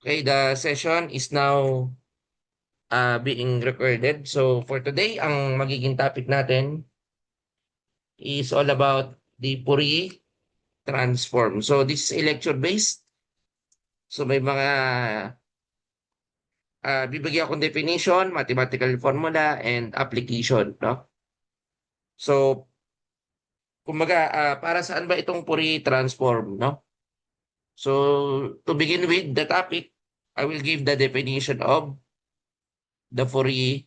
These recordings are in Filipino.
Okay, the session is now being recorded. So for today, ang magiging topic natin is all about the Fourier transform. So this is a lecture based. So may mga bibigyan akong definition, mathematical formula, and application. No? So kumbaga, para saan ba itong Fourier transform? No? So to begin with the topic, I will give the definition of the Fourier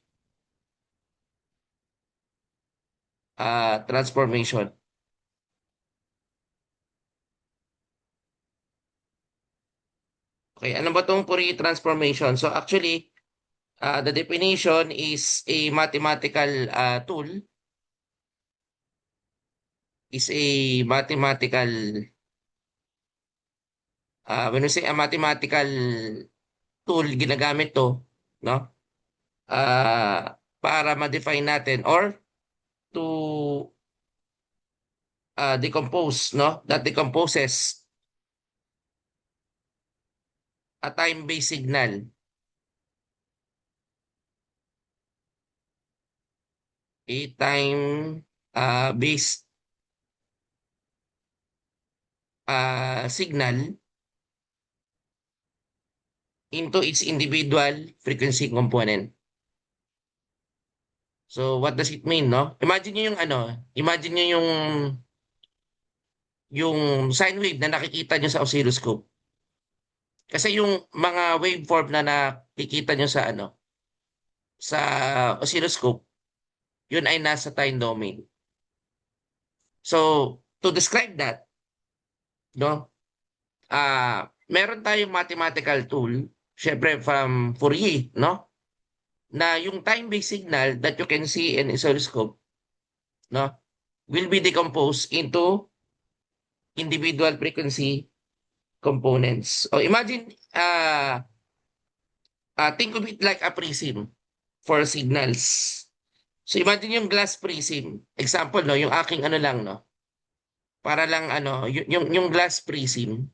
transformation. Okay, ano ba itong Fourier transformation? So actually, the definition is a mathematical tool, is a mathematical, when we say a mathematical tool, ginagamit to, no? Para ma-define natin or to decompose, no? That decomposes a time-based signal, a time-based signal into its individual frequency component. So what does it mean, no? Imagine niyo yung ano, imagine niyo yung sine wave na nakikita niyo sa oscilloscope. Kasi yung mga waveform na nakikita niyo sa ano, sa oscilloscope, yun ay nasa time domain. So to describe that, no? Meron tayong mathematical tool, syempre from Fourier, no? Na yung time-based signal that you can see in oscilloscope, no, will be decomposed into individual frequency components. O imagine, think of it like a prism for signals. So imagine yung glass prism. Example, no, yung aking ano lang, no, para lang ano, yung glass prism.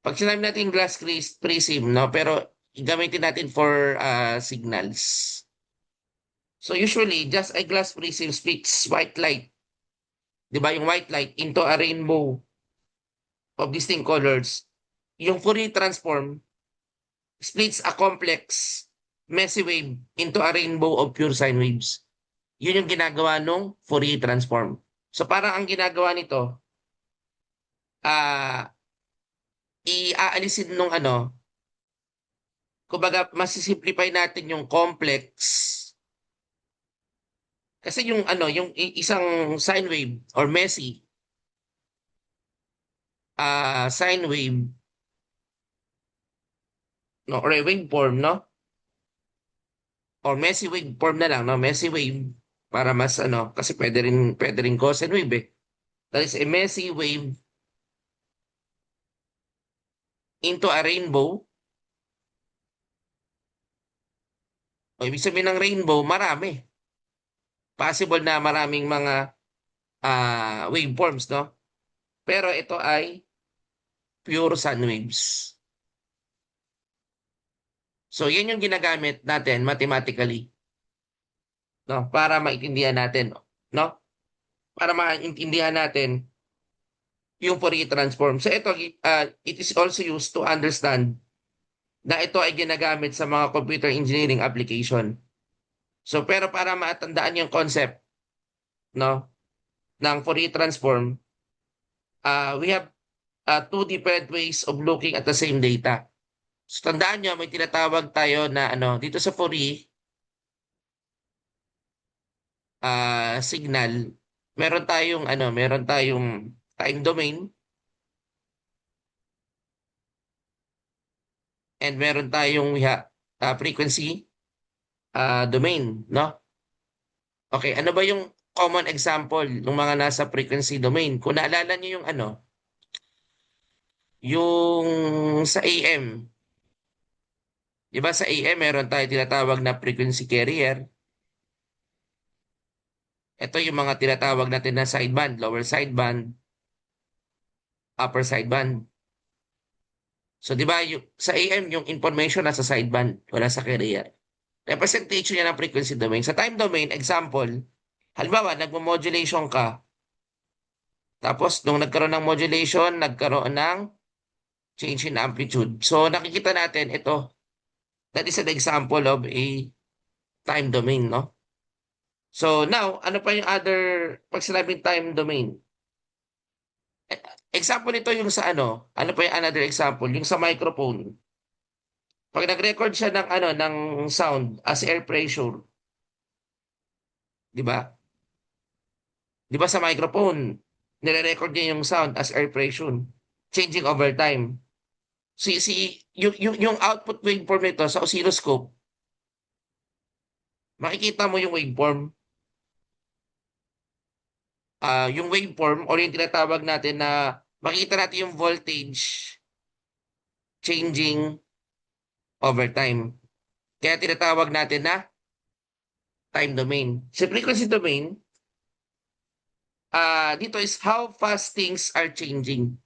Pag sinabi natin glass prism, no, pero gamitin natin for signals. So usually, just a glass prism splits white light, di ba, yung white light into a rainbow of distinct colors. Yung Fourier transform splits a complex messy wave into a rainbow of pure sine waves. Yun yung ginagawa nung Fourier transform. So parang ang ginagawa nito, ah iaalisin nung ano, kumbaga masisimplify natin yung complex. Kasi yung ano, yung isang sine wave or messy sine wave, no, or a waveform, no? Or messy waveform na lang, no? Messy wave para mas ano, kasi pwede rin cosine wave eh. That is a messy wave into a rainbow. O ibig sabihin ng rainbow, marami. Possible na maraming mga waveforms, no? Pero ito ay pure sine waves. So, yan yung ginagamit natin mathematically, no? Para maintindihan natin, no? Para maintindihan natin yung Fourier transform. So, ito, it is also used to understand na ito ay ginagamit sa mga computer engineering application. So, pero para matandaan yung concept, no, ng Fourier transform, we have two different ways of looking at the same data. So, tandaan nyo, may tinatawag tayo na ano, dito sa Fourier signal, meron tayong time domain and meron tayong frequency domain, no? Okay, ano ba yung common example ng mga nasa frequency domain? Kung naalala niyo yung ano, yung sa AM, di ba sa AM meron tayo tinatawag na frequency carrier. Ito yung mga tinatawag natin na sideband, lower sideband, upper sideband. So, di ba, sa AM, yung information nasa sideband, wala sa carrier. Representation niya ng frequency domain. Sa time domain, example, halimbawa, nagmo-modulation ka, tapos, nung nagkaroon ng modulation, nagkaroon ng change in amplitude. So, nakikita natin ito. That is an example of a time domain, no? So, now, ano pa yung other, pag sinabing time domain? Example nito yung sa ano pa yung another example? Yung sa microphone. Pag nag-record siya ng ng sound as air pressure, 'di ba? 'Di ba sa microphone, nire-record niya yung sound as air pressure, changing over time. Yung output waveform nito sa oscilloscope, makikita mo yung waveform. Yung waveform or yung tinatawag natin na makikita natin yung voltage changing over time. Kaya tinatawag natin na time domain. Sa frequency domain, dito is how fast things are changing.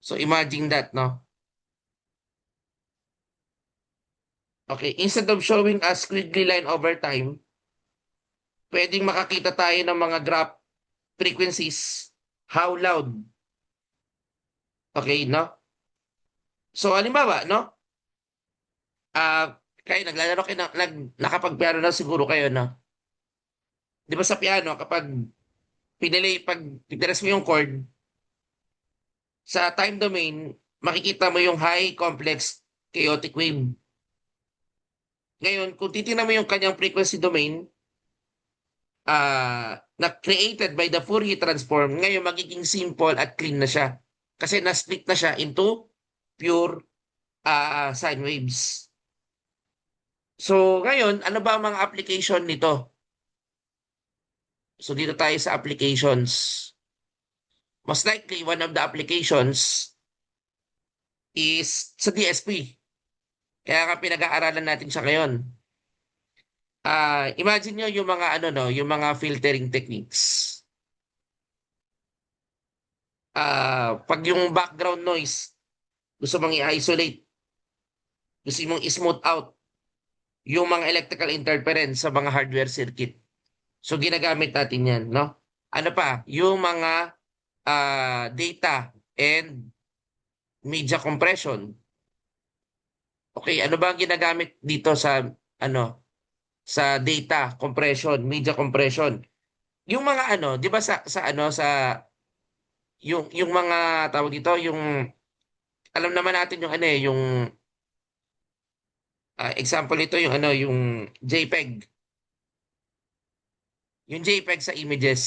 So imagine that, no? Okay, instead of showing a squiggly line over time, pwedeng makakita tayo ng mga graph frequencies, how loud. Okay, no? So, halimbawa, no? Kayo naglalaro kayo, nakapag-piano na siguro kayo, no? Di ba sa piano, kapag pag pinaras mo yung chord, sa time domain, makikita mo yung high, complex, chaotic wave. Ngayon, kung titingnan mo yung kanyang frequency domain, na created by the Fourier transform, ngayon magiging simple at clean na siya. Kasi na-split na siya into pure sine waves. So, ngayon, ano ba ang mga application nito? So, dito tayo sa applications. Most likely, one of the applications is sa DSP. Kaya nga pinag-aaralan natin siya ngayon. Imagine nyo yung mga yung mga filtering techniques. Pag yung background noise, gusto mong i-isolate, gusto mong i-smooth out yung mga electrical interference sa mga hardware circuit. So ginagamit natin yan, no? Ano pa? Yung mga data and media compression. Okay, ano ba ang ginagamit dito sa sa data compression, media compression? Yung mga 'di ba sa yung mga tawag dito, yung alam naman natin yung yung example nito yung yung JPEG. Yung JPEG sa images,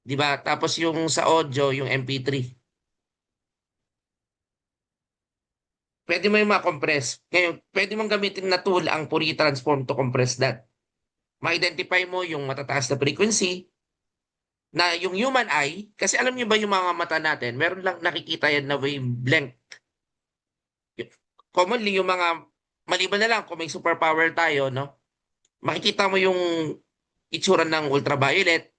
'di ba? Tapos yung sa audio, yung MP3. Pwede mo yung ma-compress. Ngayon, pwede mong gamitin na tool ang Fourier transform to compress that. Ma-identify mo yung matataas na frequency na yung human eye, kasi alam niyo ba yung mga mata natin, meron lang nakikita yan na wavelength. Commonly, yung mga, maliban na lang kung may superpower tayo, no? Makikita mo yung itsura ng ultraviolet,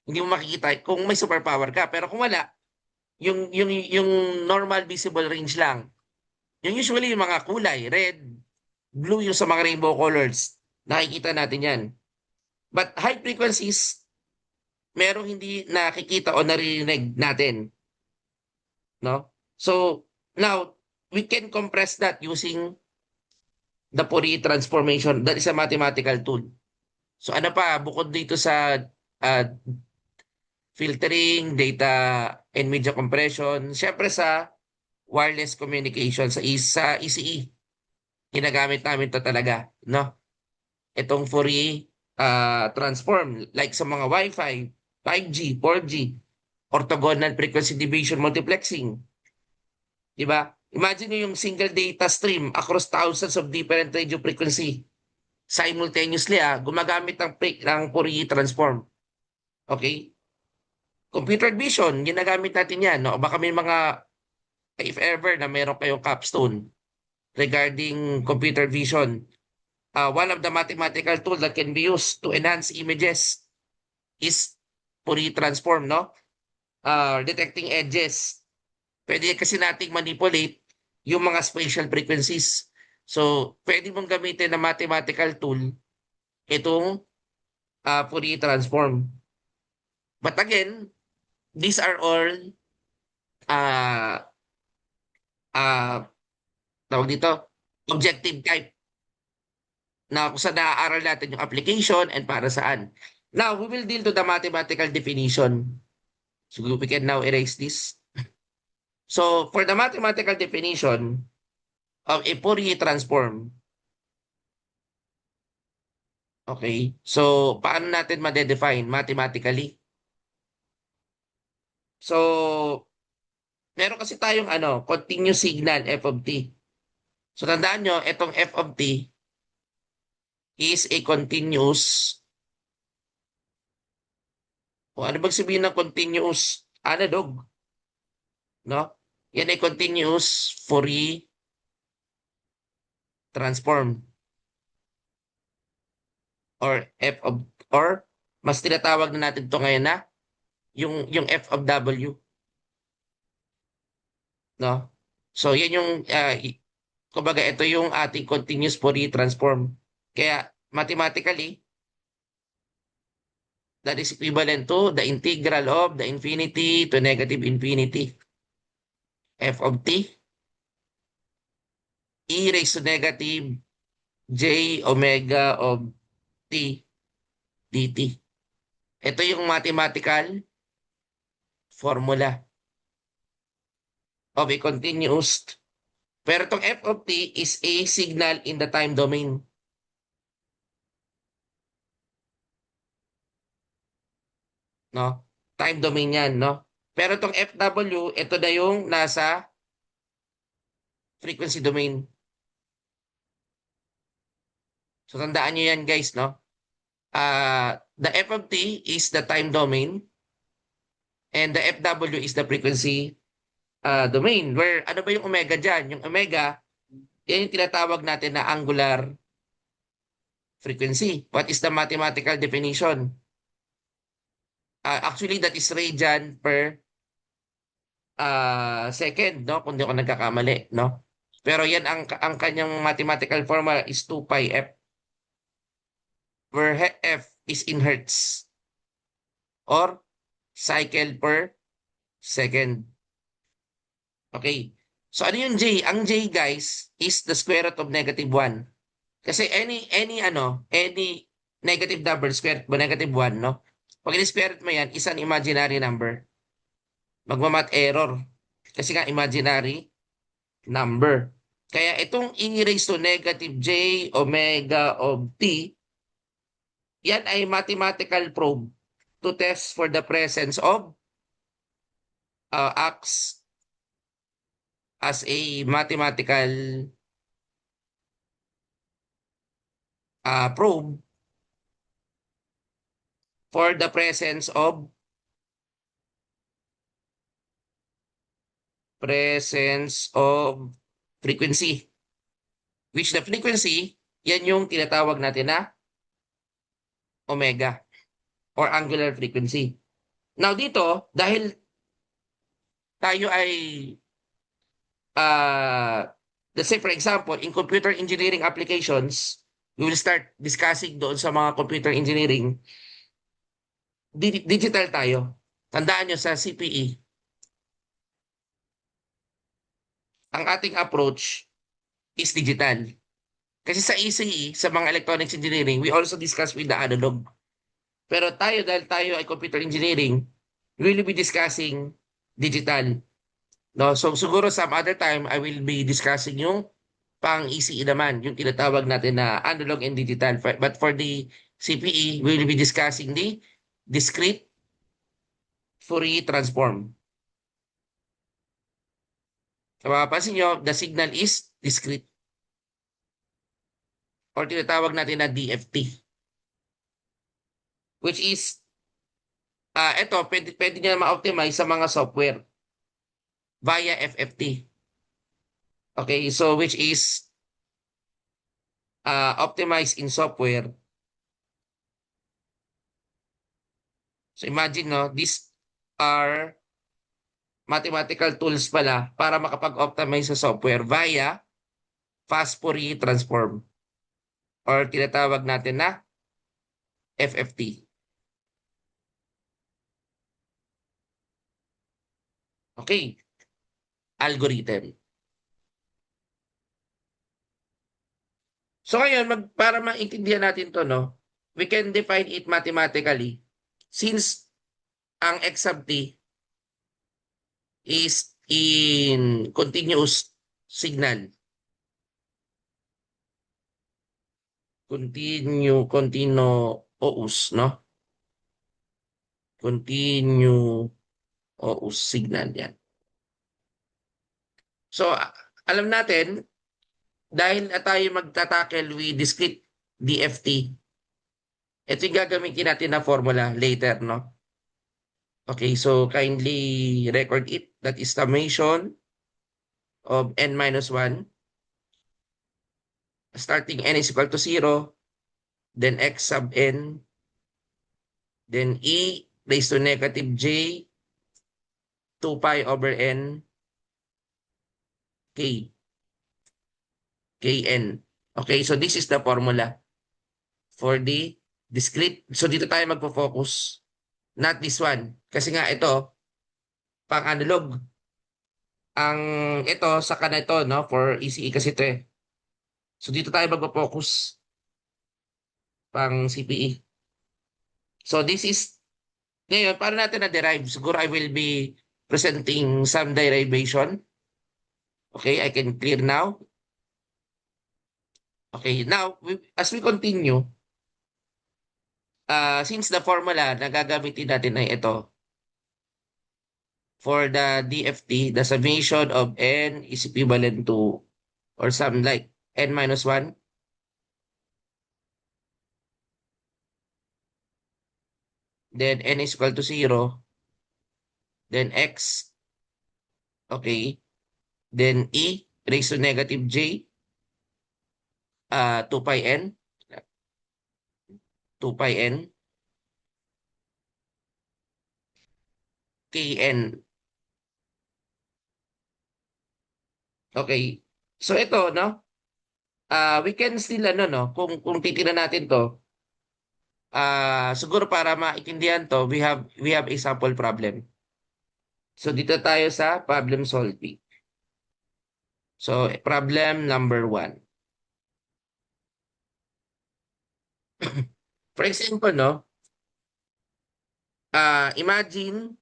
hindi mo makikita kung may superpower ka. Pero kung wala, yung normal visible range lang. Yung usually yung mga kulay, red, blue yung sa mga rainbow colors. Nakikita natin yan. But high frequencies, merong hindi nakikita o naririnig natin. No? So, now, we can compress that using the Fourier transformation. That is a mathematical tool. So, ano pa, bukod dito sa filtering, data, and media compression, syempre sa wireless communication, sa ECE, ginagamit namin to talaga, no? Itong Fourier transform, like sa mga Wi-Fi, 5G, 4G, orthogonal frequency division multiplexing. Diba? Imagine nyo yung single data stream across thousands of different radio frequency simultaneously, gumagamit ng Fourier transform. Okay? Computer vision, ginagamit natin yan. No? Baka may mga, if ever, na meron kayong capstone regarding computer vision, one of the mathematical tools that can be used to enhance images is Fourier transform, no? Detecting edges. Pwede kasi nating manipulate yung mga spatial frequencies. So, pwede mong gamitin na mathematical tool itong Fourier transform. But again, these are all uh, uh, tawag dito, objective type na kung saan naaaral natin yung application and para saan. Now, we will deal to the mathematical definition. So we can now erase this. So for the mathematical definition of a Fourier transform, okay, so paano natin ma-define mathematically? So meron kasi tayong continuous signal f of t. So tandaan nyo, itong f of t is a continuous, o ano bang sabihin ng continuous analog? No? Yan ay continuous Fourier transform or f of, or mas tinatawag na natin to ngayon na yung f of w, no? So yan yung kumbaga ito yung ating continuous Fourier transform. Kaya mathematically that is equivalent to the integral of the infinity to negative infinity f of t e raised to negative j omega of t dt. Ito yung mathematical formula of a continuous. Pero itong f of t is a signal in the time domain. No? Time domain yan, no? Pero itong FW, ito na yung nasa frequency domain. So tandaan nyo yan guys, no? The f of t is the time domain and the FW is the frequency domain. Where, ano ba yung omega dyan? Yung omega, yan yung tinatawag natin na angular frequency. What is the mathematical definition? Actually, that is radian per second, no? Kung di ako nagkakamali, no? Pero yan ang kanyang mathematical formula is 2 pi f, where f is in hertz or cycle per second. Okay. So ano yung j? Ang j guys is the square root of negative 1. Kasi any negative number square root ba negative 1, no? Pag in-square root mo yan, is an imaginary number. Magmamat error. Kasi nga imaginary number. Kaya itong e raised to negative j omega of t, yan ay mathematical probe to test for the presence of acts as a mathematical probe for the presence of frequency. Which the frequency, yan yung tinatawag natin na omega or angular frequency. Now dito, dahil tayo ay let's say for example, in computer engineering applications, we will start discussing doon sa mga computer engineering, digital tayo. Tandaan nyo sa CPE, ang ating approach is digital. Kasi sa ECE, sa mga electronics engineering, we also discuss with the analog. Pero tayo, dahil tayo ay computer engineering, we will be discussing digital. No? So siguro some other time, I will be discussing yung pang ECE naman, yung tinatawag natin na analog and digital. But for the CPE, we will be discussing the discrete Fourier transform. So mapapansin nyo, the signal is discrete. Or tinatawag natin na DFT. Which is, ito, pwede nyo ma-optimize sa mga software via FFT. Okay, so which is optimized in software. So imagine, no, these are mathematical tools pala para makapag-optimize sa software via fast Fourier transform or tinatawag natin na FFT. Okay, algorithm. So ngayon, para maintindihan natin to, no, we can define it mathematically since ang x sub t is in continuous signal. Continuous, no? Continuous signal yan. So, alam natin, dahil tayo magtatackle with discrete DFT, ito yung gagamitin natin na formula later, no? Okay, so kindly record it. That is summation of n minus 1. Starting n is equal to 0, then x sub n, then e raised to negative j, 2 pi over n, k, kn. Okay, so this is the formula for the discrete. So dito tayo magpo-focus, not this one. Kasi nga ito, pang analog. Ang ito, sa ito, no, for ECE kasi ito eh. So dito tayo magpo-focus, pang CPE. So this is, ngayon, paano natin na-derive? Siguro I will be presenting some derivation. Okay, I can clear now. Okay, now, as we continue, since the formula na gagamitin natin ay ito, for the DFT, the summation of n is equivalent to, or something like, n minus 1, then n is equal to 0, then x, okay, then e raised to negative j, 2 pi n, 2 pi n, kn. Okay, so ito, no, we can still, ano, no, kung titignan natin to, siguro para maintindihan to, we have a sample problem. So dito tayo sa problem solving. So problem number 1. For example, no, imagine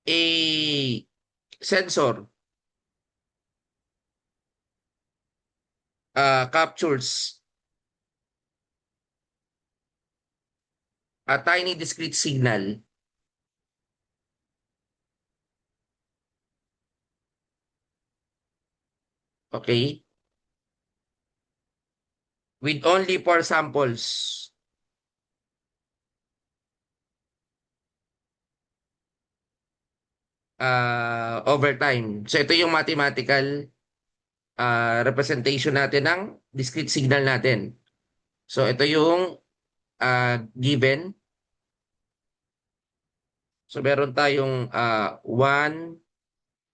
a sensor captures a tiny discrete signal. Okay, with only 4 samples. Over time. So ito yung mathematical representation natin ng discrete signal natin. So ito yung given. So meron tayong 1, 2,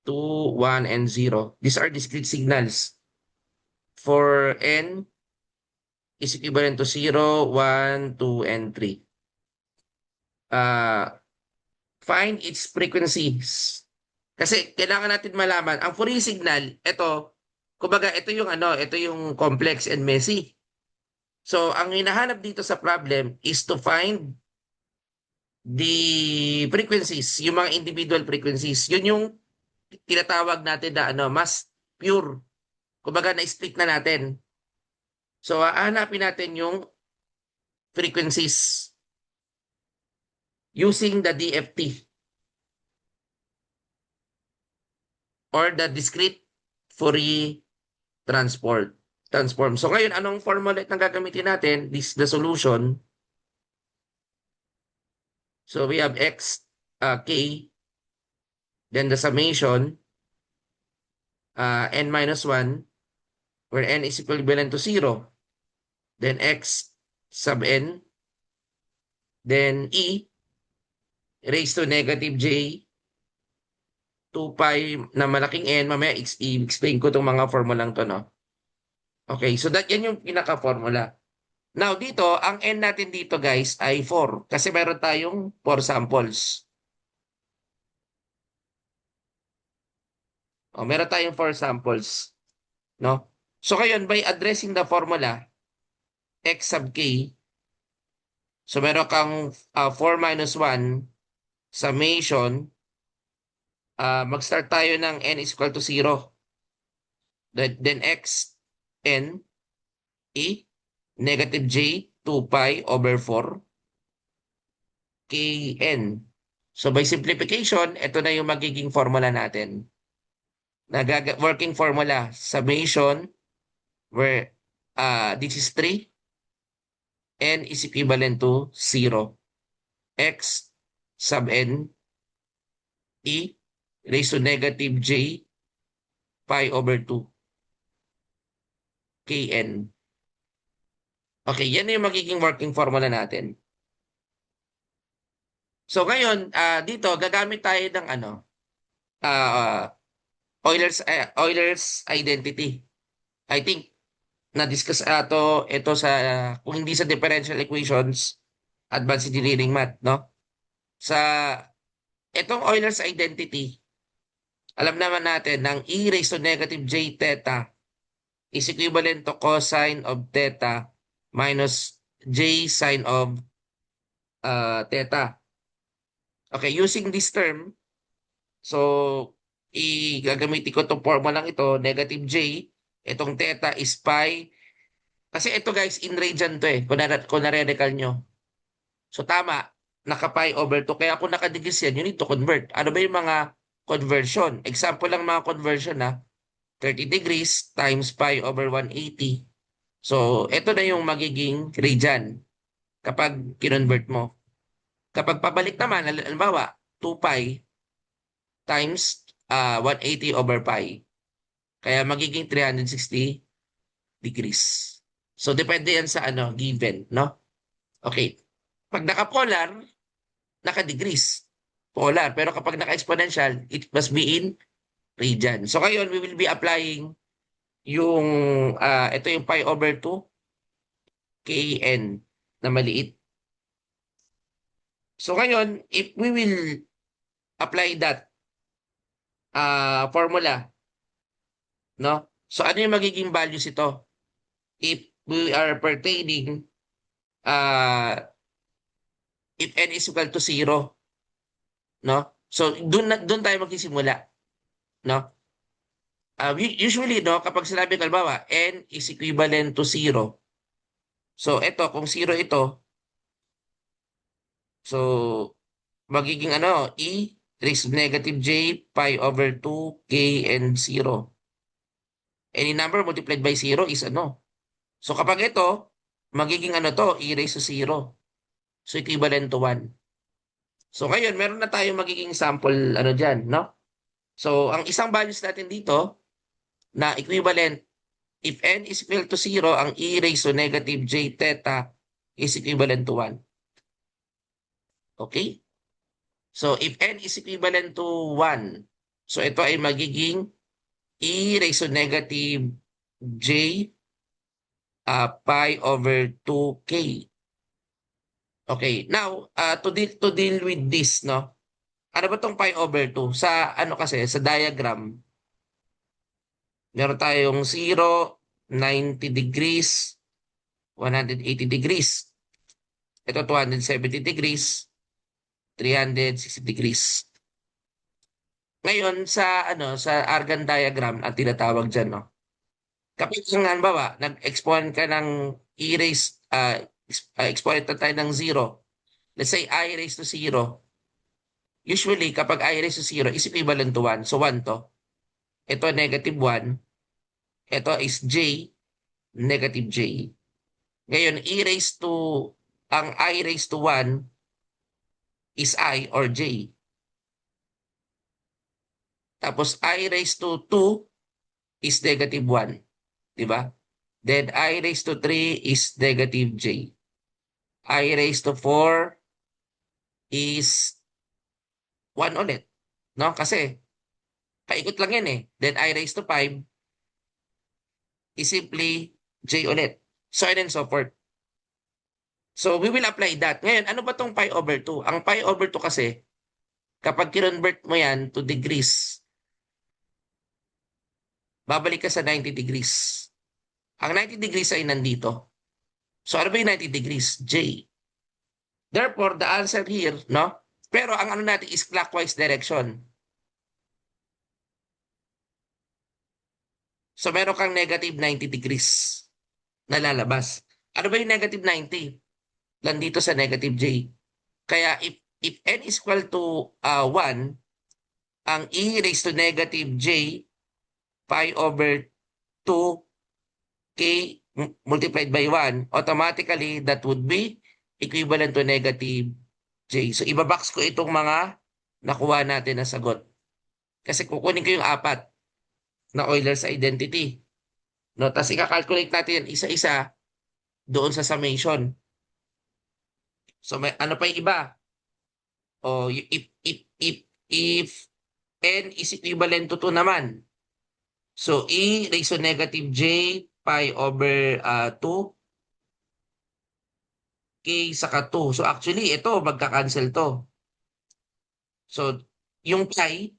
1, and 0. These are discrete signals. For n is equivalent to 0, 1, 2, and 3. Find its frequencies. Kasi kailangan natin malaman, ang Fourier signal, ito, kumbaga ito yung ito yung complex and messy. So ang hinahanap dito sa problem is to find the frequencies, yung mga individual frequencies. Yun yung tinatawag natin na mas pure. Kumbaga na-split na natin. So hahanapin natin yung frequencies using the DFT or the discrete Fourier transform. So ngayon, anong formula na gagamitin natin? This is the solution. So we have x, k, then the summation n minus 1, where n is equivalent to 0. Then x sub n, then e raised to negative j 2 pi na malaking n. Mamaya i-explain ko itong mga formulang to, no? Okay, so yan yung pinaka-formula. Now, dito, ang n natin dito, guys, ay 4. Kasi meron tayong 4 samples. O, meron tayong 4 samples. No? So, ngayon, by addressing the formula, x sub k, so meron kang 4 minus 1 summation, mag-start tayo ng n is equal to 0. Then x, n, e, negative j, 2 pi over 4, kn. So by simplification, ito na yung magiging formula natin. Working formula, summation, where this is 3, n is equivalent to 0. X sub n, e raised to negative j pi over 2, kn. Okay, yan na yung magiging working formula natin. So ngayon, dito gagamit tayo ng Euler's identity. I think na-discuss ito sa kung hindi sa differential equations, advanced engineering math, no? Sa itong Euler's identity, alam naman natin ng e raised to negative j theta is equivalent to cosine of theta minus j sine of theta. Okay, using this term, so gagamitin ko itong formulang ito, negative j, itong theta is pi. Kasi ito guys, in radian to eh, kung nare-recall nyo. So tama, naka-pi over 2. Kaya kung naka-degrees yan, you need to convert. Ano ba yung mga conversion? Example lang mga conversion 30 degrees times pi over 180. So ito na yung magiging radian kapag kinonvert mo. Kapag pabalik naman, halimbawa, 2 pi times 180 over pi. Kaya magiging 360 degrees. So depende yan sa given, no? Okay. Pag naka-polar, naka-degrees. Polar. Pero kapag naka-exponential, it must be in radian. So ngayon, we will be applying yung, ito yung pi over 2, kn na maliit. So ngayon, if we will apply that formula, no? So ano yung magiging values ito? If we are pertaining, if n is equal to 0, no? So doon tayo magsisimula, no? Usually, no, kapag sinabi kalbawa, n is equivalent to 0. So ito, kung 0 ito, so magiging e raised to negative j pi over 2 k and 0. Any number multiplied by 0 is So kapag ito, magiging e raised to 0. So equivalent to 1. So ngayon, meron na tayong magiging sample dyan, no? So ang isang values natin dito na equivalent, if n is equal to 0, ang e raised to negative j theta is equivalent to 1. Okay? So if n is equivalent to 1, so ito ay magiging e raised to negative j pi over 2k. Okay, now to deal with this, no? Ano ba tong pi over 2? Sa kasi sa diagram, meron tayong 0, 90 degrees, 180 degrees. Ito 270 degrees, 360 degrees. Ngayon sa sa Argand diagram at tinatawag diyan, no. Kapag halimbawa, nag-exponent ka ng exponent tayo ng 0. Let's say I raised to 0. Usually, kapag I raised to 0 is equivalent to 1. So 1 to. Ito negative 1. Ito is j, negative j. Ngayon, ang I raised to 1 is I or j. Tapos I raised to 2 is negative 1. Di ba? Then I raised to 3 is negative j. I raised to 4 is 1 ulit. No? Kasi paikot lang yan eh. Then I raised to 5 is simply j ulit. So on and so forth. So we will apply that. Ngayon, ano ba tong pi over 2? Ang pi over 2 kasi, kapag kinonvert mo yan to degrees, babalik ka sa 90 degrees. Ang 90 degrees ay nandito. So ano ba yung 90 degrees? J. Therefore, the answer here, no? Pero ang ano natin is clockwise direction. So meron kang negative 90 degrees na lalabas. Ano ba yung negative 90? Nandito sa negative j. Kaya if n is equal to 1, ang e raised to negative j pi over 2k multiplied by 1, automatically that would be equivalent to negative j. So ibabox ko itong mga nakuha natin na sagot. Kasi kukunin ko yung 4 na Euler's identity. No, tapos i-calculate natin yan isa-isa doon sa summation. So may ano pa yung iba? O if n is equivalent to 2 naman. So e raised to negative j pi over 2 k saka 2. So actually ito magka-cancel to. So yung pi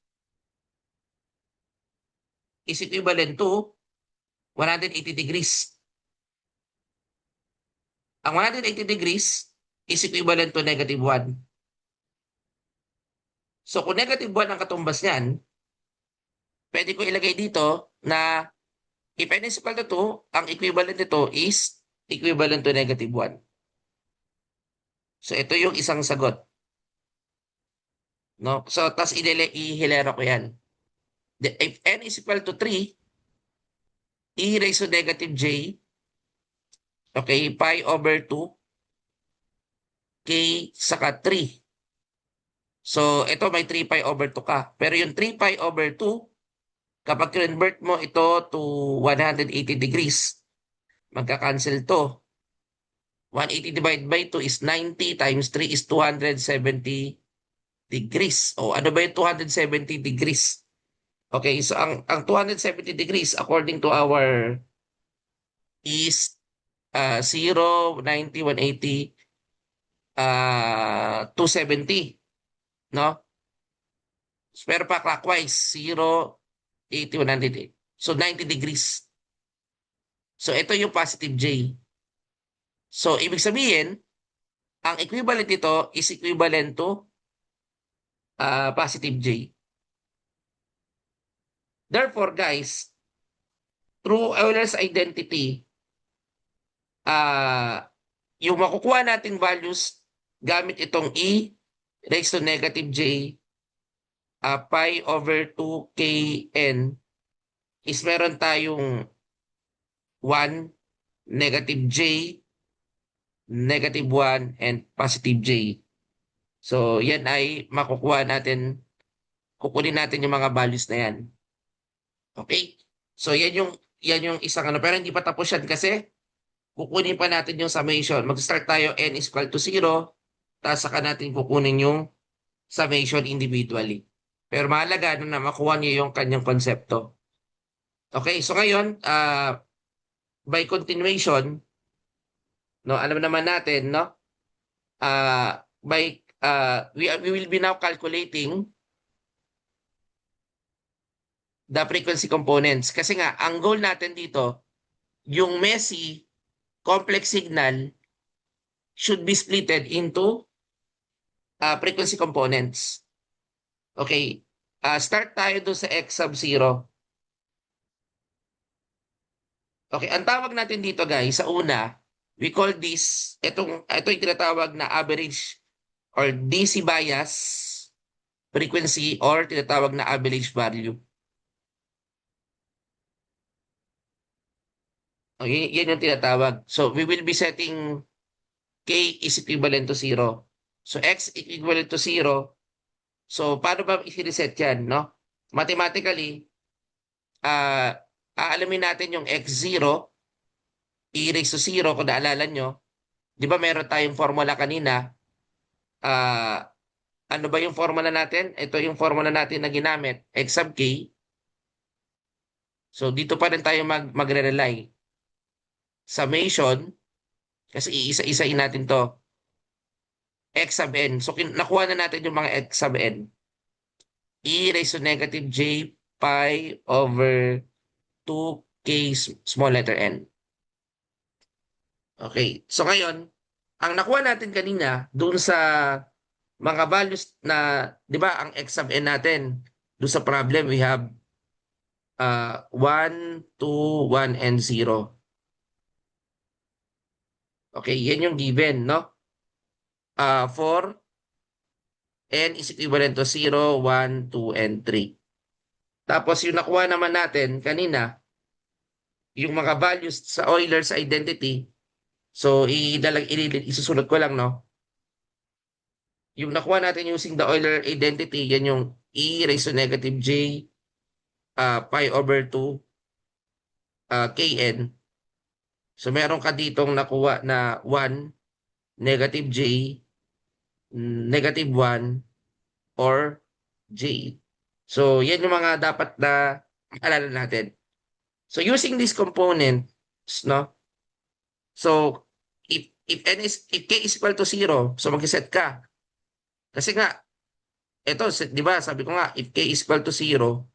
is equivalent to 180 degrees. Ang 180 degrees is equivalent to negative 1. So kung negative 1 ang katumbas niyan, pwede ko ilagay dito na if n is equal to 2, ang equivalent nito is equivalent to negative 1. So ito yung isang sagot. No? So tas ihilera ko yan. If n is equal to 3, e raised to negative j, okay, pi over 2, k saka 3. So ito may 3 pi over 2 ka. Pero yung 3 pi over 2, kapag convert mo ito to 180 degrees, magka-cancel to. 180 divided by 2 is 90 times 3 is 270 degrees. O ano ba yung 270 degrees? Okay, so ang 270 degrees according to our is 0, 90, 180, 270. No? Pero pa clockwise, 0, 80, 100. So 90 degrees. So ito yung positive j. So ibig sabihin, ang equivalent nito is equivalent to positive j. Therefore, guys, through Euler's identity, yung makukuha nating values gamit itong e raised to negative j pi over 2kn is meron tayong 1, negative j, negative 1, and positive j. So, yan ay makukuha natin, kukunin natin yung mga values na yan. Okay? So, yan yung isang ano. Pero hindi pa tapos yan kasi kukunin pa natin yung summation. Mag-start tayo n is equal to 0, tapos saka natin kukunin yung summation individually. Pero mahalaga na makuha niyo yung kanyang konsepto. Okay, so ngayon, by continuation, no, alam naman natin, no, we will be now calculating the frequency components. Kasi nga, ang goal natin dito, yung messy complex signal should be splitted into frequency components. Okay, start tayo doon sa x sub 0. Okay, ang tawag natin dito guys, sa una, we call this, ito yung tinatawag na average or DC bias frequency or tinatawag na average value. Okay, yan yung tinatawag. So, we will be setting k is equivalent to 0. So, x equivalent to 0. So, paano ba i-reset yan, no? Mathematically, aalamin natin yung x0, e raised to 0, kung naalala nyo. Di ba meron tayong formula kanina? Ah, ano ba yung formula natin? Ito yung formula natin na ginamit, x sub k. So dito pa rin tayo magre-rely. Summation, kasi iisa-isain natin to. X sub n. So nakuha na natin yung mga x sub n. E raised to negative j pi over 2k small letter n. Okay. So ngayon, ang nakuha natin kanina doon sa mga values na, di ba, ang x sub n natin, doon sa problem, we have 1, 2, 1, and 0. Okay, yan yung given, no? 4, n is equivalent to 0, 1, 2, and 3. Tapos yung nakuha naman natin kanina, yung mga values sa Euler's identity, so isusunod ko lang, no? Yung nakuha natin using the Euler identity, yan yung e raised to negative j pi over 2 kn. So meron ka ditong nakuha na 1, negative j, negative 1, or j. So yan yung mga dapat na alala natin. So using these components, no? So if k is equal to 0, so mag-set ka. Kasi nga, ito, di ba, sabi ko nga, if k is equal to 0,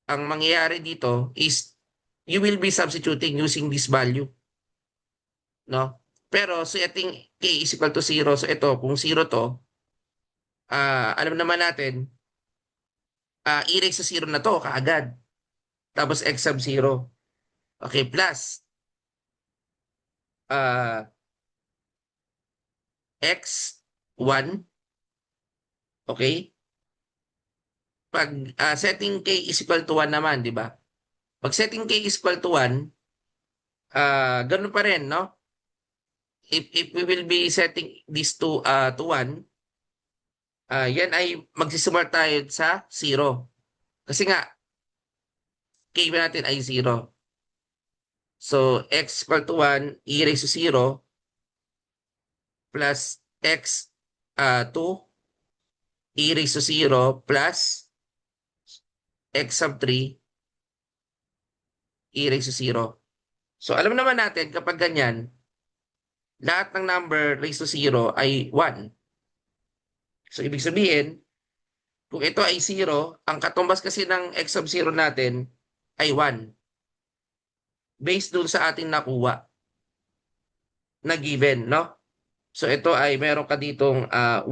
ang mangyayari dito is you will be substituting using this value. No? Pero so ating k is equal to 0, so ito, kung 0 to, alam naman natin, e raised to 0 na to kaagad. Tapos x sub 0. Okay, plus x1. Okay? Pag setting k is equal to 1 naman, di ba? Pag setting k is equal to 1, ganun pa rin, no? If we will be setting this to 1, yan ay magsisimula tayo sa 0. Kasi nga, k ba natin ay 0. So, x equal to 1, e raised to 0, plus x 2, e raised to 0, plus x sub 3, e raised to 0. So, alam naman natin kapag ganyan, lahat ng number raised to 0 ay 1. So, ibig sabihin, kung ito ay 0, ang katumbas kasi ng x sub 0 natin ay 1. Based dun sa ating nakuha na given, no? So, ito ay meron ka ditong 1.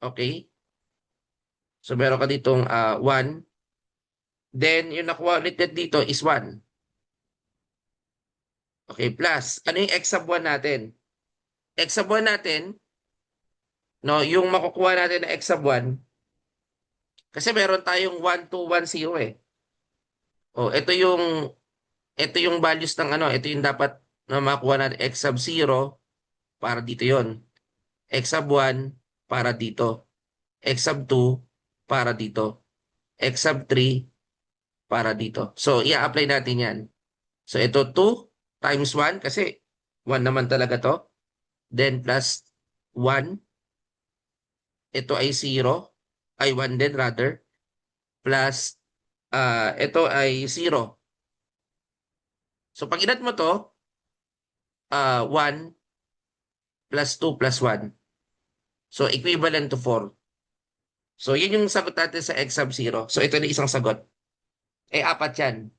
Okay? So, meron ka ditong 1. Then, yung nakuha ulit dito is 1. Okay, plus. Ano yung x sub 1 natin? X sub 1 natin, no, yung makukuha natin na x sub 1, kasi meron tayong 1, 2, 1, 0 eh. O, ito yung values ng ano, ito yung dapat na makuha natin. X sub 0, para dito yon. X sub 1, para dito. X sub 2, para dito. X sub 3, para dito. So, i-apply natin yan. So, ito 2 times 1, kasi 1 naman talaga to. Then, plus 1. Ito ay 0. Ay 1 din, rather. Plus, ito ay 0. So, pag inat mo to, 1 plus 2 plus 1. So, equivalent to 4. So, yun yung sagot natin sa x sub 0. So, ito na isang sagot. Apat yan.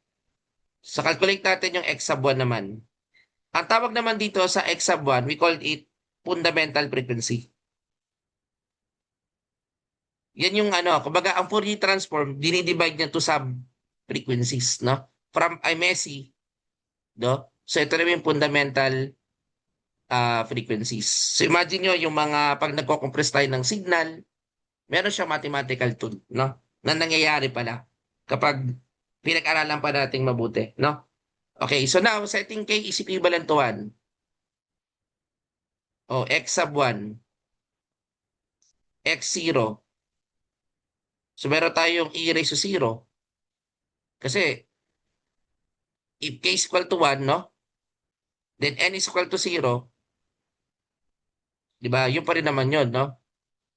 So, calculate natin yung x sub 1 naman. Ang tawag naman dito sa x sub 1, we called it fundamental frequency. Yan yung ano, kumbaga ang Fourier transform, dinidivide niya to sub-frequencies, no? From Imesi, no? So, ito naman yung fundamental frequencies. So, imagine nyo yung mga, pag nagko-compress tayo ng signal, meron siyang mathematical tool, no? Na nangyayari pala kapag pinag-aralan pa nating mabuti, no? Okay, so now, setting k is equivalent to 1. O, x sub 1, x0, So meron tayong e raised to 0. Kasi if k is equal to 1, no? Then n is equal to 0, di ba? Yun pa rin naman yun, no?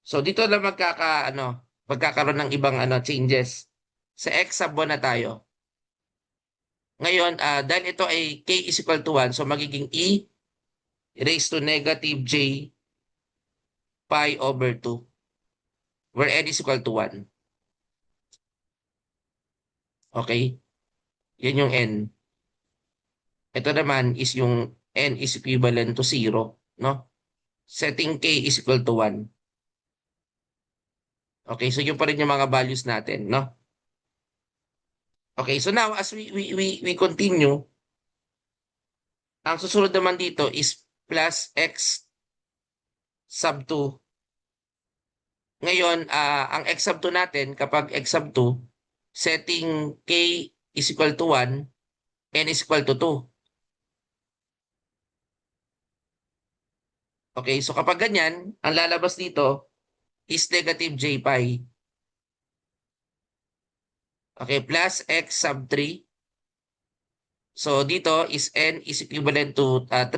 So dito lang magkakaroon ng ibang changes. Sa x sub 1 na tayo. Ngayon, dahil ito ay k is equal to 1, so magiging e raised to negative j pi over 2, where n is equal to 1. Okay? Yan yung n. Ito naman is yung n is equivalent to 0, no? Setting k is equal to 1. Okay, so yun pa rin yung mga values natin, no? Okay, so now as we continue, ang susunod naman dito is plus x sub 2. Ngayon, ang x sub 2 natin, kapag x sub 2, setting k is equal to 1, n is equal to 2. Okay, so kapag ganyan, ang lalabas dito is negative j pi. Okay, plus x sub 3. So dito is n is equivalent to 3,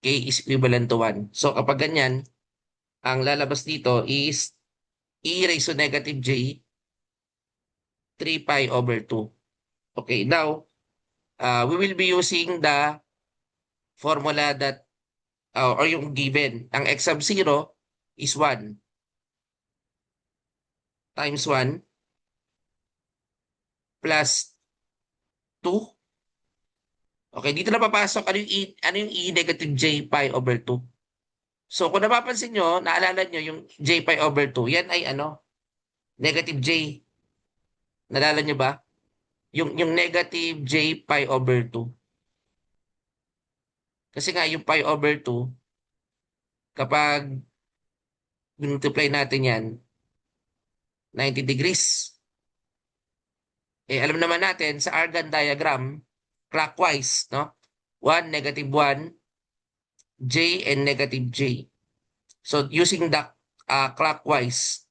k is equivalent to 1. So kapag ganyan, ang lalabas dito is e raised to negative j 3 pi over 2. Okay, now, we will be using the formula that, or yung given. Ang x sub 0 is 1 times 1 plus 2. Okay, dito na papasok ano yung e negative j pi over 2. So kung napapansin nyo, naalala nyo yung j pi over 2, yan ay negative j. Naalala nyo ba? Yung negative j pi over 2. Kasi nga yung pi over 2, kapag multiply natin yan, 90 degrees. Alam naman natin sa Argand diagram, clockwise, no? 1, negative 1, j and negative j. So using the clockwise,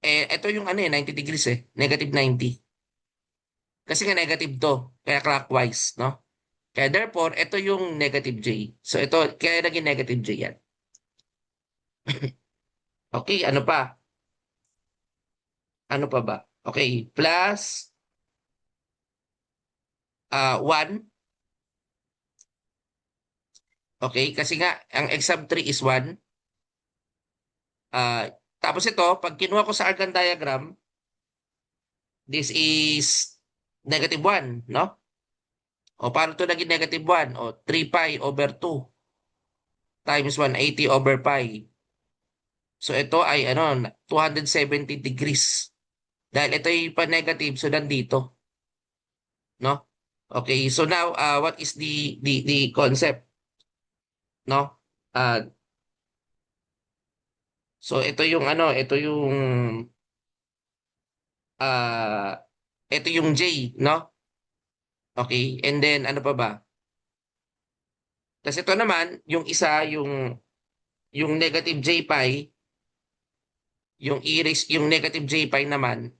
ito yung 90 degrees negative 90. Kasi nga negative to, kaya clockwise, no? Kaya therefore, ito yung negative j. So ito, kaya naging negative j yan. Okay, ano pa? Ano pa ba? Okay, plus 1. Okay, kasi nga, ang x sub 3 is 1. Tapos ito, pag kinuha ko sa Argand diagram, this is negative 1, no? O paano ito naging negative 1? O 3 pi over 2 times 180 over pi. So ito ay 270 degrees. Dahil ito ay pa-negative, so nandito. No? Okay, so now, what is the concept? No? So uh, ito yung J, no? Okay, and then ano pa ba? Kasi ito naman, yung isa, yung negative J pi, yung negative J pi naman,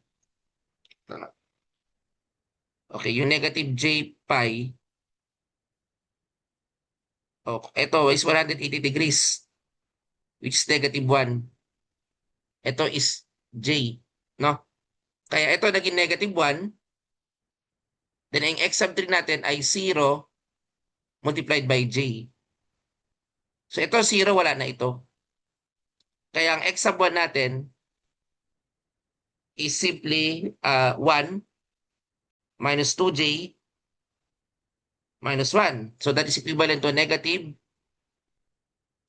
okay, yung negative J pi, ito is 180 degrees, which is negative 1. Ito is J, no? Kaya ito naging negative 1, then ang x sub 3 natin ay 0 multiplied by J. So ito 0, wala na ito. Kaya ang x sub 1 natin is simply 1 minus 2J minus 1. So that is equivalent to negative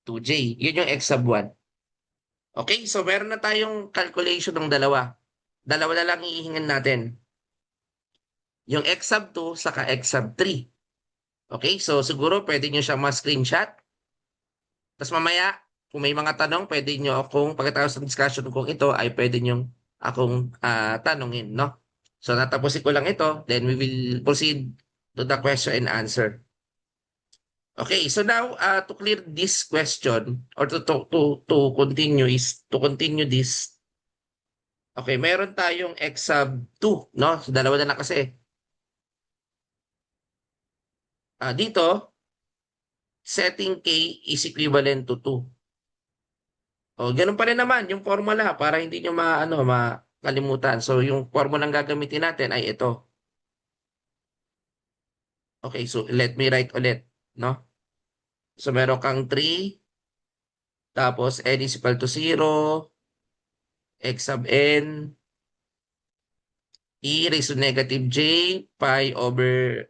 2J. Yun yung x sub 1. Okay, so meron na tayong calculation ng dalawa. Dalawa na lang iihingan natin. Yung x sub 2 saka x sub 3. Okay, so siguro pwede nyo siya ma-screenshot. Tapos mamaya, kung may mga tanong, pwede nyo akong, pagkatapos ng discussion kung ito, ay pwede nyo akong tanongin, no? So natapusin ko lang ito, then we will proceed to the question and answer. Okay, so now to clear this question or to continue this. Okay, meron tayong x sub 2, no? So dalawa na lang kasi. Dito, setting k is equivalent to 2. O, ganun pa rin naman yung formula para hindi nyo makalimutan. So, yung formula ang gagamitin natin ay ito. Okay, so let me write ulit, no? So, meron kang 3, tapos n is equal to 0, x sub n, e raised to negative j, pi over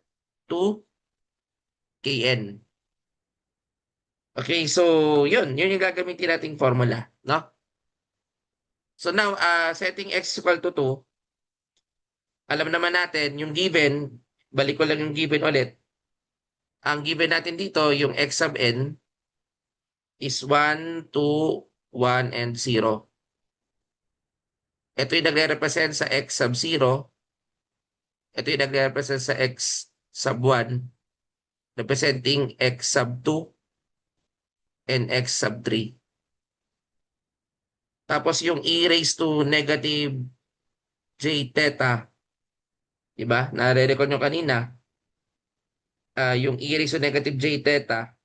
2, kn. Okay, so yun yung gagamitin nating formula, no? So now, setting x is equal to 2, alam naman natin yung given, balik ko lang yung given ulit. Ang given natin dito, yung x sub n is 1, 2, 1, and 0. Ito yung nagre-represent sa x sub 0. Ito yung nagre-represent sa x sub 1, representing x sub 2 and x sub 3. Tapos yung e raised to negative j theta, diba? Nare-record nyo kanina, yung e raised to negative j theta,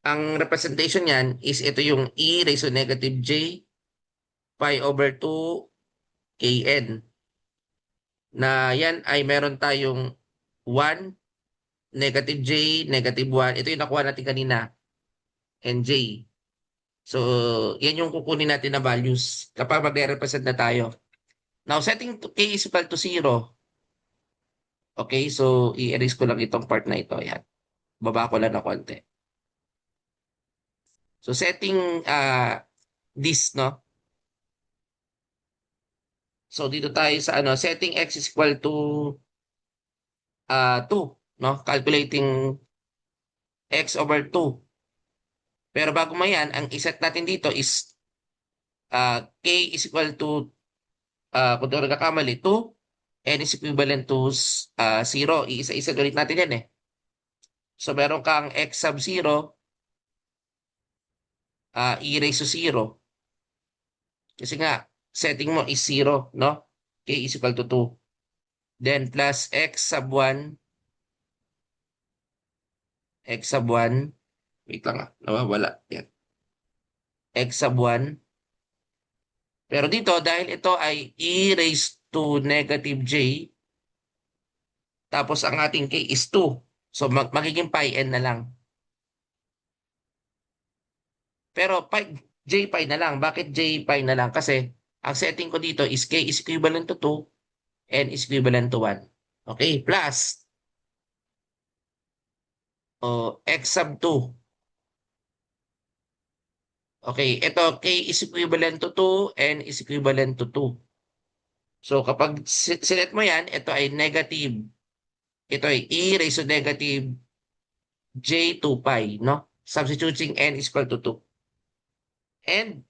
ang representation niyan is ito yung e raised to negative j pi over 2 kn. Na yan ay meron tayong 1, negative j, negative 1. Ito yung nakuha natin kanina, and j. So, yan yung kukunin natin na values kapag magre-represent na tayo. Now, setting to k is equal to 0. Okay, so i-erase ko lang itong part na ito. Yan. Baba ko lang na konti. So, setting this, no? So, dito tayo sa setting x is equal to 2, no? Calculating x over 2. Pero bago yan, ang iset natin dito is k is equal to, kung ito nagkakamali, 2, n is equivalent to 0. Iisa-isa ulit natin yan eh. So meron kang x sub 0, e raised to 0. Kasi nga, setting mo is 0, no? K is equal to 2. Then plus x sub 1, x sub 1, wait lang nawawala. Yan. X sub 1. Pero dito, dahil ito ay e raised to negative j, tapos ang ating k is 2. So magiging pi n na lang. Pero j pi na lang. Bakit j pi na lang? Kasi ang setting ko dito is k is equivalent to 2, n is equivalent to 1. Okay, plus x sub 2. Okay, ito k is equivalent to 2, n is equivalent to 2. So kapag sinet mo yan, ito ay negative. Ito ay e raised to negative j 2 pi, no? Substituting n is equal to 2. And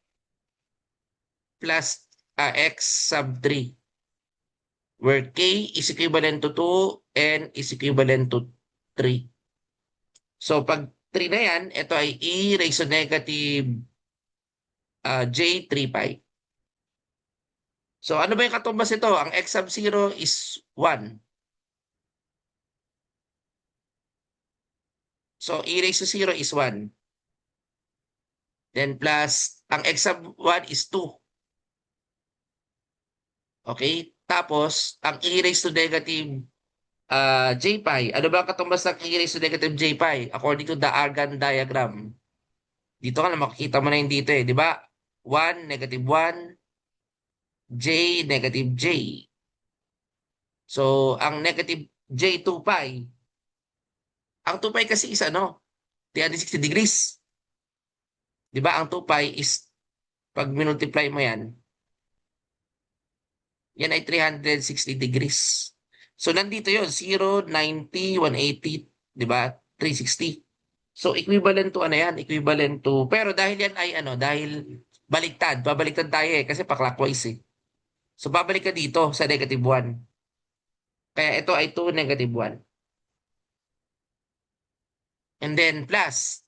plus x sub 3, where k is equivalent to 2, n is equivalent to 3. So pag 3 na yan, ito ay e raised to negative j 3 pi. So ano ba yung katumbas ito? Ang x sub 0 is 1. So e raised to 0 is 1. Then plus, ang x sub 1 is 2. Okay? Tapos, ang e raised to negative j pi. Ano ba ang katumbas ng e raised to negative j pi? According to the Argand diagram. Dito ka na makikita mo na yun dito eh. Di ba? 1, negative 1, j, negative j. So, ang negative j 2 pi, ang 2 pi kasi is 360 degrees. Di ba? Ang 2 pi is, pag minultiply mo yan ay 360 degrees. So, nandito yon 0, 90, 180, di ba? 360. So, equivalent to yan? Equivalent to, pero dahil yan ay dahil baliktad, babaliktad tayo eh, kasi pa-clockwise eh. So, babalik ka dito sa negative 1. Kaya ito ay 2, negative 1. And then plus,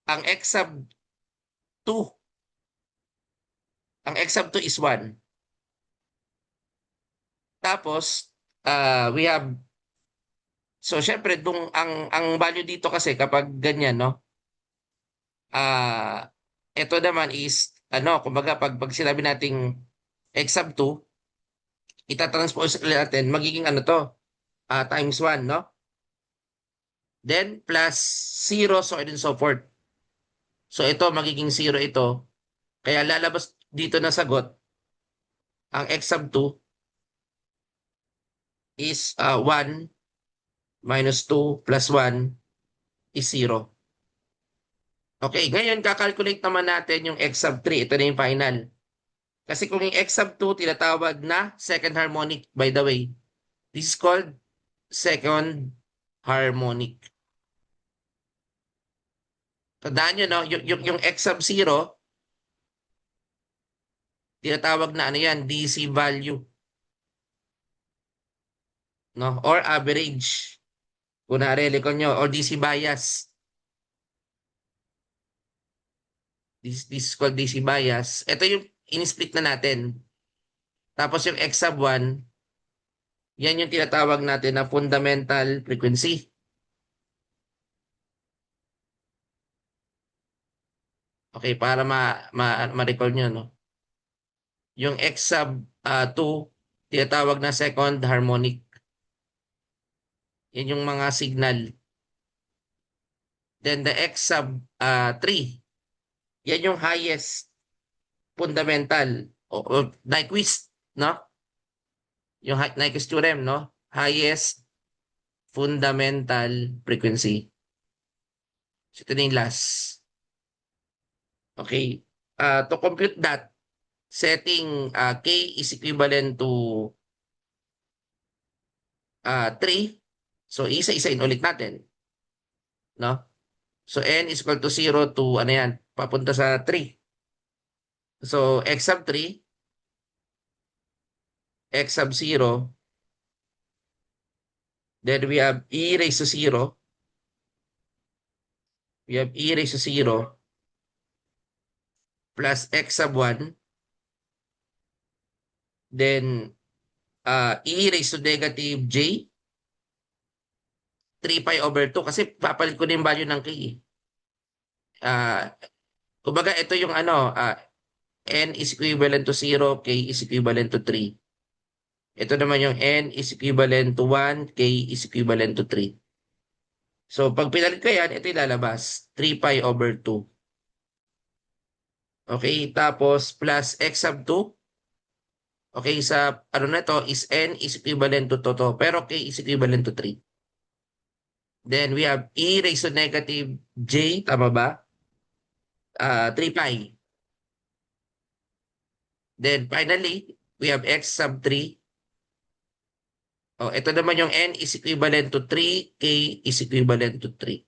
ang x sub 2, ang x sub 2 is 1. Tapos, we have, so syempre, ang value dito kasi kapag ganyan, no? Ito naman is, kumbaga, pag sinabi nating x sub 2, itatranspose natin, magiging to, times 1, no? Then, plus 0, so on and so forth. So, ito, magiging 0 ito. Kaya lalabas dito na sagot, ang x sub 2 is 1 minus 2 plus 1 is 0. Okay, ngayon kakalculate naman natin yung x sub 3. Ito na yung final. Kasi kung yung x sub 2, tinatawag na second harmonic, by the way. This is called second harmonic. Tandaan nyo, no? Yung x sub 0, tinatawag na yan, DC value. No? Or average. Kunwari, likon nyo, or DC bias. This is called DC bias. Ito yung in-split na natin. Tapos yung x sub 1, yan yung tinatawag natin na fundamental frequency. Okay, para ma-recall nyo, no? Yung x sub 2, tinatawag na second harmonic. Yan yung mga signal. Then the x sub 3, yan yung highest fundamental o Nyquist, no? Yung Nyquist theorem, no? Highest fundamental frequency. So ito na yung last. Okay. To compute that, setting k is equivalent to 3. So isa-isain ulit natin, no? So n is equal to 0 to yan, papunta sa 3. So x sub 3, x sub 0, then we have e raised to 0. We have e raised to 0 plus x sub 1. Then e raised to negative j 3 pi over 2 kasi papalit ko na yung value ng k. Kumbaga ito yung n is equivalent to 0, k is equivalent to 3. Ito naman yung n is equivalent to 1, k is equivalent to 3. So pag pinalit ko yan, ito ilalabas. 3 pi over 2. Okay, tapos plus x sub 2. Okay, sa na to is n is equivalent to toto, pero k is equivalent to 3. Then we have e raised to negative j, tama ba? 3 pi. Then finally, we have x sub 3. Ito naman yung n is equivalent to 3, k is equivalent to 3.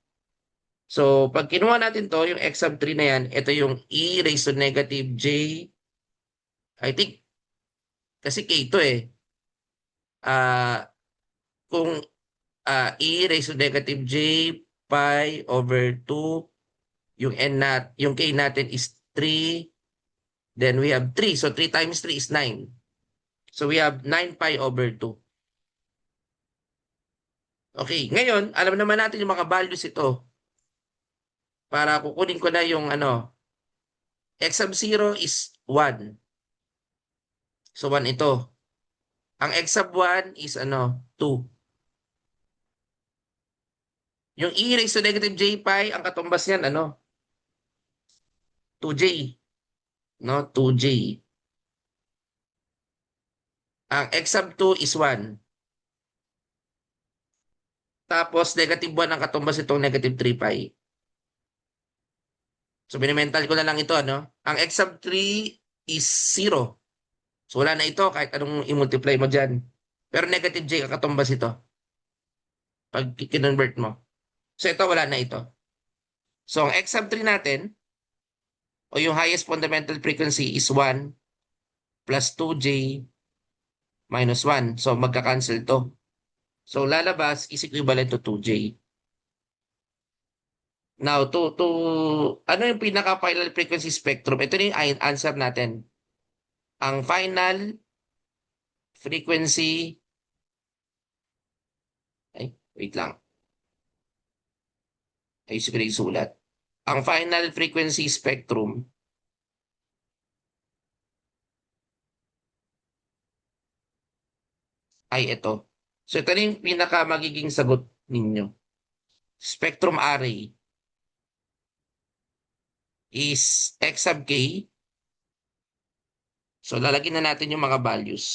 So, pag kinuha natin to, yung x sub 3 na yan, ito yung e raised to negative j. I think, kasi k ito eh. Kung e raised to negative j pi over 2, yung k natin is 3, then we have 3. So, 3 times 3 is 9. So, we have 9 pi over 2. Okay, ngayon, alam naman natin yung mga values ito. Para kukunin ko na yung x sub 0 is 1. So, 1 ito. Ang x sub 1 is 2. Yung e raised to negative j pi, ang katumbas niyan, 2j. No, 2j. Ang x sub 2 is 1. Tapos, negative 1 ang katumbas itong negative 3 pi. So, binimental ko na lang ito, Ang x sub 3 is 0. So, wala na ito kahit anong i-multiply mo dyan. Pero negative j ang katumbas ito. Pag kinonvert mo. So, ito, wala na ito. So, ang x sub 3 natin, o yung highest fundamental frequency is 1 plus 2j minus 1. So, magka-cancel to. So, lalabas is equivalent to 2j. Now, ano yung pinaka-final frequency spectrum? Ito na yung answer natin. Ang final frequency, ay, wait lang. Ayusin ko na yung sulat. Ang final frequency spectrum ay ito. So, ito na yung pinaka magiging sagot ninyo. Spectrum array is x sub k. So, lalagyan na natin yung mga values.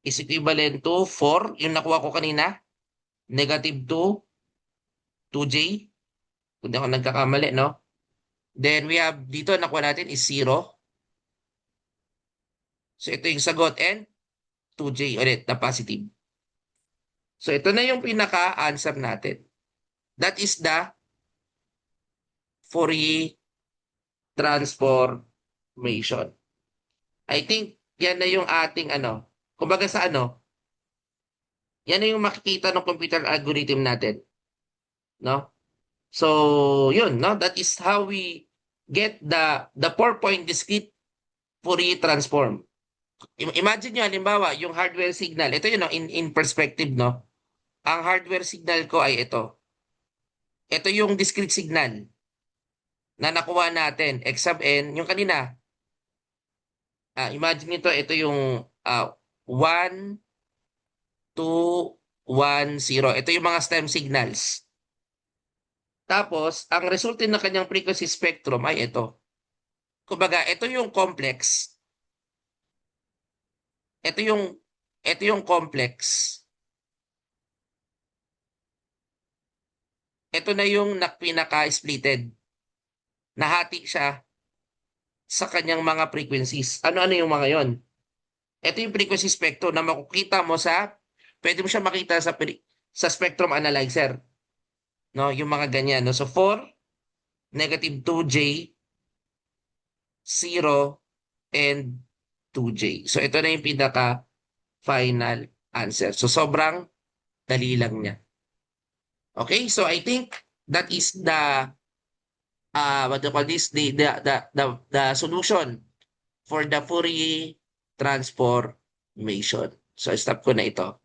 Is equivalent to 4, yung nakuha ko kanina. Negative 2, 2j. Kung di ako nagkakamali, no? Then, we have dito, nakuha natin is 0. So, ito yung sagot and 2j ulit na positive. So, ito na yung pinaka-answer natin. That is the Fourier transformation. I think yan na yung ating ano. Kumbaga sa ano, yan na yung makikita ng computer algorithm natin. No? So, yun, no? That is how we get the 4-point discrete Fourier transform. Imagine nyo, halimbawa, yung hardware signal. Ito yun, no? In perspective, no? Ang hardware signal ko ay ito. Ito yung discrete signal na nakuha natin. X sub n, yung kanina. Imagine nito, ito yung 1, 2, 1, 0. Ito yung mga stem signals. Tapos, ang resulting ng kanyang frequency spectrum ay ito. Kumbaga, ito yung complex. Ito yung complex. Ito na yung pinaka-splitted. Nahati siya sa kanyang mga frequencies. Ano-ano yung mga yon? Ito yung frequency spectrum na makikita mo pwede mo siya makita sa spectrum analyzer. No, yung mga ganyan. No? So 4, negative 2j, 0, and 2j. So ito na yung pinaka final answer. So sobrang dali lang niya. Okay, so I think that is what do you call this, the solution for the Fourier transformation. So stop ko na ito.